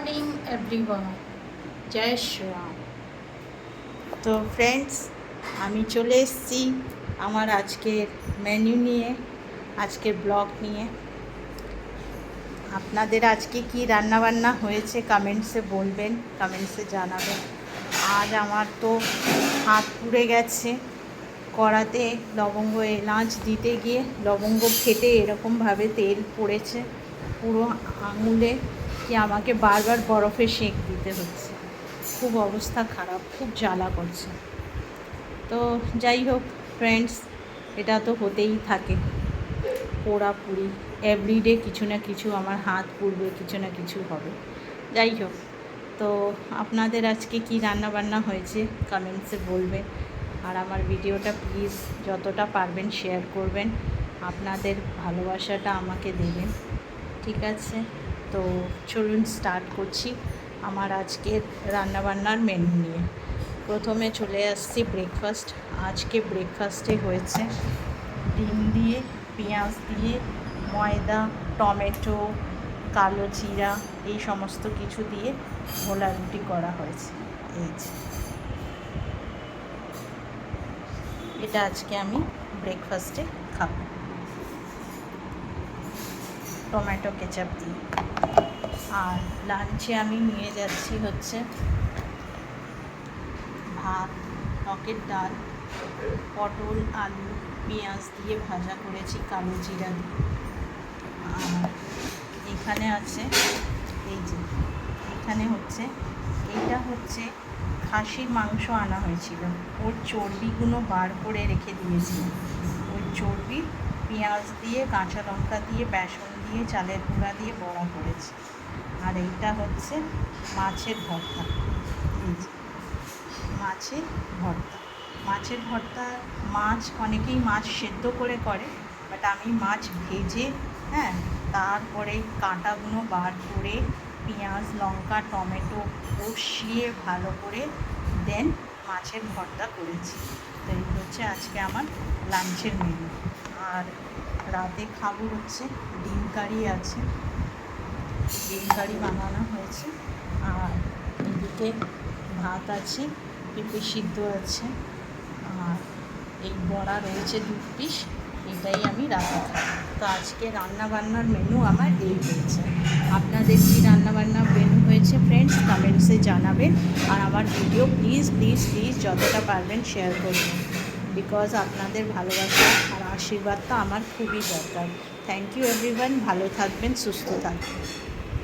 Morning everyone, জয় শ্রীরাম। তো friends, আমি চলে এসেছি আমার আজকের মেনু নিয়ে, আজকের ব্লগ নিয়ে। আপনাদের আজকে কি রান্নাবান্না হয়েছে কমেন্টসে বলবেন, কমেন্টসে জানাবেন। আজ আমার তো হাত পুড়ে গেছে, কড়াতে লবঙ্গ এলাচ দিতে গিয়ে লবঙ্গ ফেটে এরকমভাবে তেল পড়েছে পুরো আঙুলে, কি আমাকে বারবার বরফে সেঁক দিতে হচ্ছে। খুব অবস্থা খারাপ, খুব জ্বালা করছে। তো যাই হোক ফ্রেন্ডস, এটা তো হতেই থাকে, পোড়াপুরি এভরিডে কিছু না কিছু আমার হাত পুড়বে, কিছু না কিছু হবে। যাই হোক, তো আপনাদের আজকে কি রান্না বান্না হয়েছে কমেন্টসে বলবেন। আর আমার ভিডিওটা প্লিজ যতটা পারবেন শেয়ার করবেন, আপনাদের ভালোবাসাটা আমাকে দেবেন, ঠিক আছে? তো চলুন স্টার্ট করছি আমার আজকের রান্নাবান্নার মেনু নিয়ে। প্রথমে চলে আসছি ব্রেকফাস্ট। আজকে ব্রেকফাস্টে হয়েছে ডিম দিয়ে, পেঁয়াজ দিয়ে, ময়দা, টমেটো, কালো জিরা এই সমস্ত কিছু দিয়ে ভোলা রুটি করা হয়েছে। এই যে এটা আজকে আমি ব্রেকফাস্টে খাবো টমেটো কেচাপ দিয়ে। আর লাঞ্চে আমি নিয়ে যাচ্ছি হচ্ছে ভাত, টকের ডাল, পটল আলু পেঁয়াজ দিয়ে ভাজা করেছি কালো জিরা দিয়ে। আর এখানে আছে এই যে, এখানে হচ্ছে, এইটা হচ্ছে খাসির মাংস আনা হয়েছিল, ওর চর্বিগুলো বার করে রেখে দিয়েছি। ওই চর্বি পেঁয়াজ দিয়ে, কাঁচা লঙ্কা দিয়ে, বেসন দিয়ে, চালের গুঁড়া দিয়ে বড়া করেছি। আর এইটা হচ্ছে মাছের ভর্তা। এই যে মাছের ভর্তা, মাছের ভর্তা, মাছ অনেকেই মাছ সেদ্ধ করে করে, বাট আমি মাছ ভেজে, হ্যাঁ, তারপরে কাঁটাগুলো বার করে পেঁয়াজ লঙ্কা টমেটো কষিয়ে ভালো করে দেন মাছের ভর্তা করেছি। তো এই হচ্ছে আজকে আমার লাঞ্চের মেনু। আর রাতে খাবো হচ্ছে ডিম কারি আছে, ডিম কারি বানানো হয়েছে। আর এদিকে ভাত আছে, পেঁপে সিদ্ধ আছে, আর এই বড়া রয়েছে 2 পিস, এটাই আমি রাতে খাই। তো আজকে রান্নাবান্নার মেনু আমার এই হয়েছে। আপনাদের কী রান্নাবান্নার মেনু হয়েছে ফ্রেন্ডস কমেন্টসে জানাবেন। আর আমার ভিডিও প্লিজ প্লিজ প্লিজ যতটা পারবেন শেয়ার করবেন, বিকজ আপনাদের ভালোবাসা আর আশীর্বাদটা আমার খুবই দরকার। থ্যাংক ইউ এভরিওয়ান, ভালো থাকবেন, সুস্থ থাকবেন।